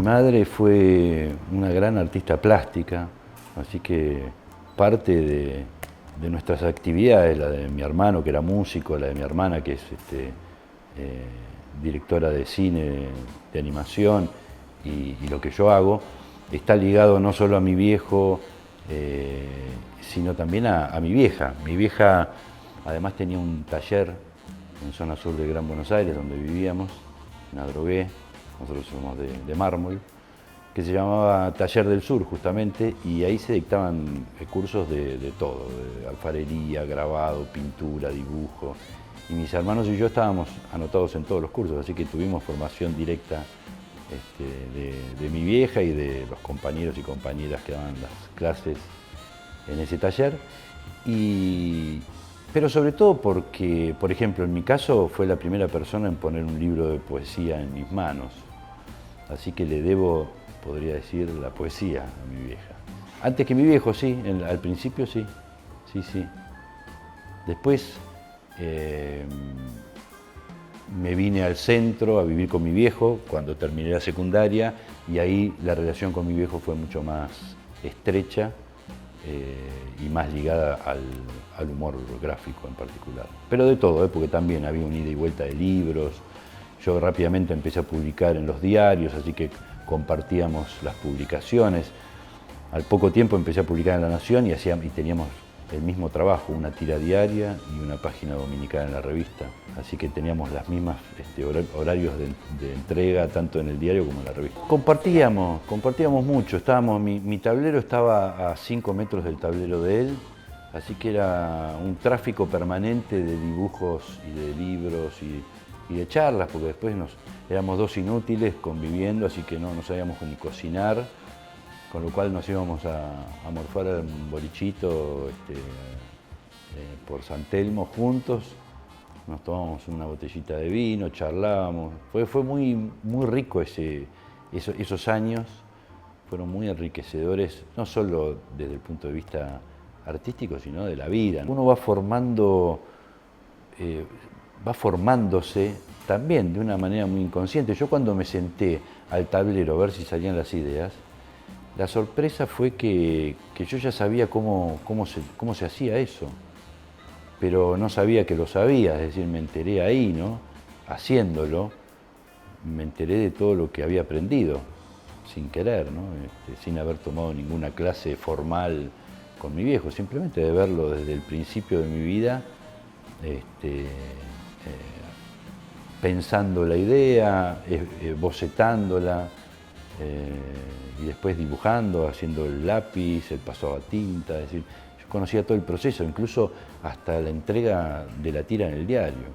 madre fue una gran artista plástica, así que parte de nuestras actividades, la de mi hermano que era músico, la de mi hermana que es directora de cine, de animación, y lo que yo hago, está ligado no solo a mi viejo, sino también a mi vieja. Mi vieja además tenía un taller en zona sur del Gran Buenos Aires, donde vivíamos, en Adrogué, nosotros somos de mármol, que se llamaba Taller del Sur justamente, y ahí se dictaban cursos de todo, de alfarería, grabado, pintura, dibujo, y mis hermanos y yo estábamos anotados en todos los cursos, así que tuvimos formación directa de mi vieja y de los compañeros y compañeras que daban las clases en ese taller, pero sobre todo porque, por ejemplo, en mi caso fue la primera persona en poner un libro de poesía en mis manos, así que le debo, podría decir, la poesía a mi vieja. Antes que mi viejo, sí, al principio sí, sí. Después me vine al centro a vivir con mi viejo cuando terminé la secundaria, y ahí la relación con mi viejo fue mucho más estrecha y más ligada al humor gráfico en particular. Pero de todo, porque también había un ida y vuelta de libros. Yo rápidamente empecé a publicar en los diarios, así que compartíamos las publicaciones. Al poco tiempo empecé a publicar en La Nación y teníamos el mismo trabajo, una tira diaria y una página dominical en la revista. Así que teníamos las mismas horarios de entrega, tanto en el diario como en la revista. Compartíamos mucho. Mi tablero estaba a 5 metros del tablero de él, así que era un tráfico permanente de dibujos y de libros y de charlas, porque después éramos dos inútiles conviviendo, así que no sabíamos ni cocinar, con lo cual nos íbamos a morfar a un bolichito por San Telmo juntos, nos tomábamos una botellita de vino, charlábamos. Fue muy rico esos años, fueron muy enriquecedores, no solo desde el punto de vista artístico, sino de la vida. Uno va formándose también de una manera muy inconsciente. Yo cuando me senté al tablero a ver si salían las ideas, la sorpresa fue que yo ya sabía cómo se hacía eso, pero no sabía que lo sabía, es decir, me enteré ahí, ¿no? Haciéndolo, me enteré de todo lo que había aprendido, sin querer, ¿no? Sin haber tomado ninguna clase formal con mi viejo, simplemente de verlo desde el principio de mi vida, pensando la idea, bocetándola, y después dibujando, haciendo el lápiz, el pasado a tinta, es decir, yo conocía todo el proceso, incluso hasta la entrega de la tira en el diario.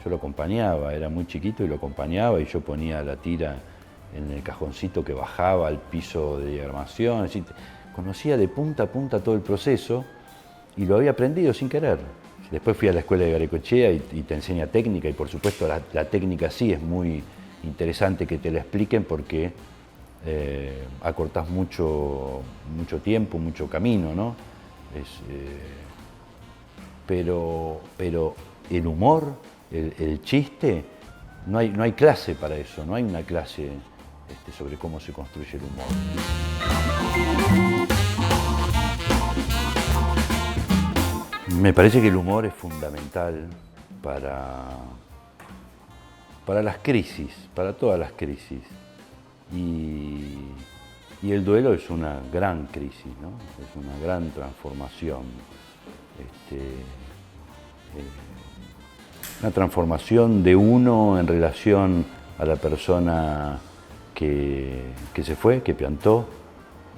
Yo lo acompañaba, era muy chiquito y lo acompañaba, y yo ponía la tira en el cajoncito que bajaba al piso de diagramación, es decir, conocía de punta a punta todo el proceso y lo había aprendido sin querer. Después fui a la escuela de Garacoechea y te enseña técnica, y por supuesto la técnica sí es muy interesante que te la expliquen, porque acortás mucho tiempo, mucho camino, ¿no? Pero el humor, el chiste, no hay clase para eso, no hay una clase sobre cómo se construye el humor. Me parece que el humor es fundamental para las crisis, para todas las crisis. Y el duelo es una gran crisis, ¿no? Es una gran transformación. Una transformación de uno en relación a la persona que se fue, que piantó,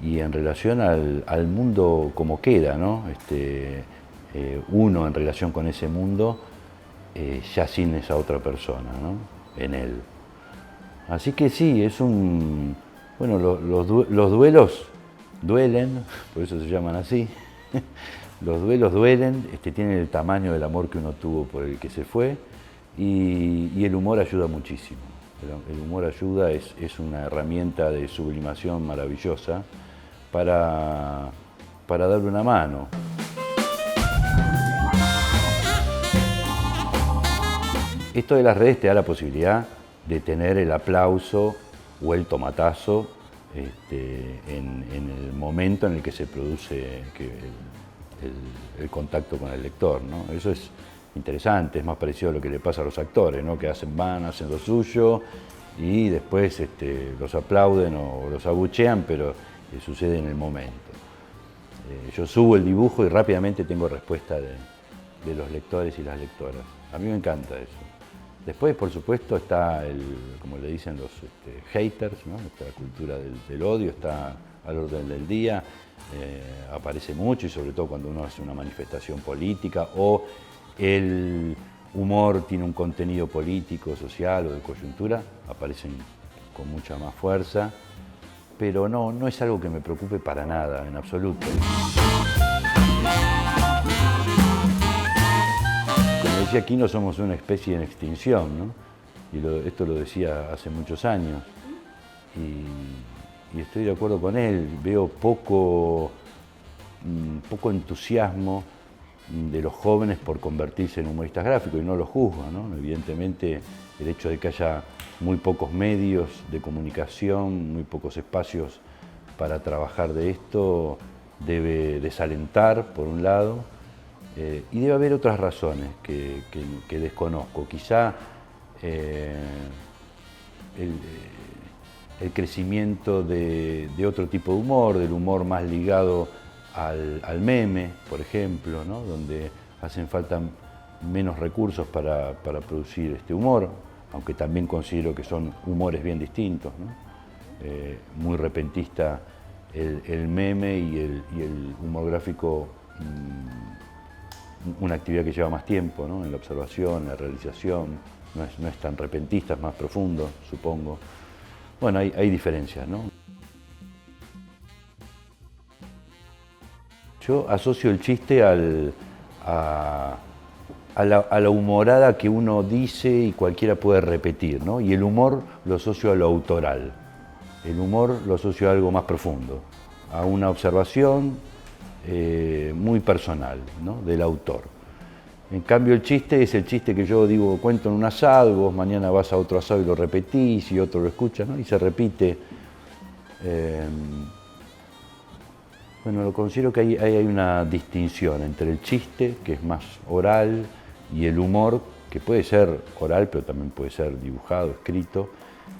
y en relación al mundo como queda, ¿no? Uno en relación con ese mundo, ya sin esa otra persona, ¿no? En él. Así que sí, bueno, los duelos duelen, por eso se llaman así. Los duelos duelen, tienen el tamaño del amor que uno tuvo por el que se fue, y el humor ayuda muchísimo. El humor ayuda, es una herramienta de sublimación maravillosa para darle una mano. Esto de las redes te da la posibilidad de tener el aplauso o el tomatazo en el momento en el que se produce el contacto con el lector, ¿no? Eso es interesante, es más parecido a lo que le pasa a los actores, ¿no? Que hacen lo suyo y después los aplauden o los abuchean, pero sucede en el momento. Yo subo el dibujo y rápidamente tengo respuesta de los lectores y las lectoras. A mí me encanta eso. Después, por supuesto, está como le dicen los haters, ¿no? Esta cultura del odio está al orden del día, aparece mucho y sobre todo cuando uno hace una manifestación política o el humor tiene un contenido político, social o de coyuntura, aparecen con mucha más fuerza, pero no es algo que me preocupe para nada, en absoluto. Como decía Quino, somos una especie en extinción, ¿no? Y esto lo decía hace muchos años. Y estoy de acuerdo con él. Veo poco entusiasmo de los jóvenes por convertirse en humoristas gráficos, y no lo juzgo, ¿no? Evidentemente, el hecho de que haya muy pocos medios de comunicación, muy pocos espacios para trabajar de esto, debe desalentar, por un lado, y debe haber otras razones que desconozco. Quizá el crecimiento de otro tipo de humor, del humor más ligado al meme, por ejemplo, ¿no? Donde hacen falta menos recursos para producir este humor, aunque también considero que son humores bien distintos, ¿no? Muy repentista el meme y el humor gráfico, una actividad que lleva más tiempo, ¿no? En la observación, en la realización, no es tan repentista, es más profundo, supongo. Bueno, hay diferencias, ¿no? Yo asocio el chiste a la humorada que uno dice y cualquiera puede repetir, ¿no? Y el humor lo asocio a lo autoral. El humor lo asocio a algo más profundo, a una observación muy personal, ¿no? Del autor. En cambio, el chiste es el chiste que yo digo, cuento en un asado, vos mañana vas a otro asado y lo repetís, y otro lo escucha, ¿no? Y se repite. Bueno, lo considero que hay una distinción entre el chiste, que es más oral, y el humor, que puede ser oral, pero también puede ser dibujado, escrito,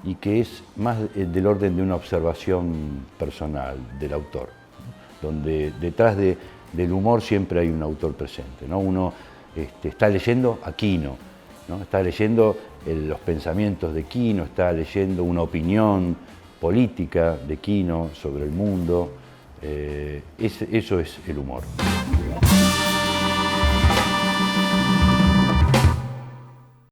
y que es más del orden de una observación personal del autor, ¿no? Donde detrás del humor siempre hay un autor presente, ¿no? Uno está leyendo a Quino, ¿no? Está leyendo los pensamientos de Quino, está leyendo una opinión política de Quino sobre el mundo. Eso es el humor.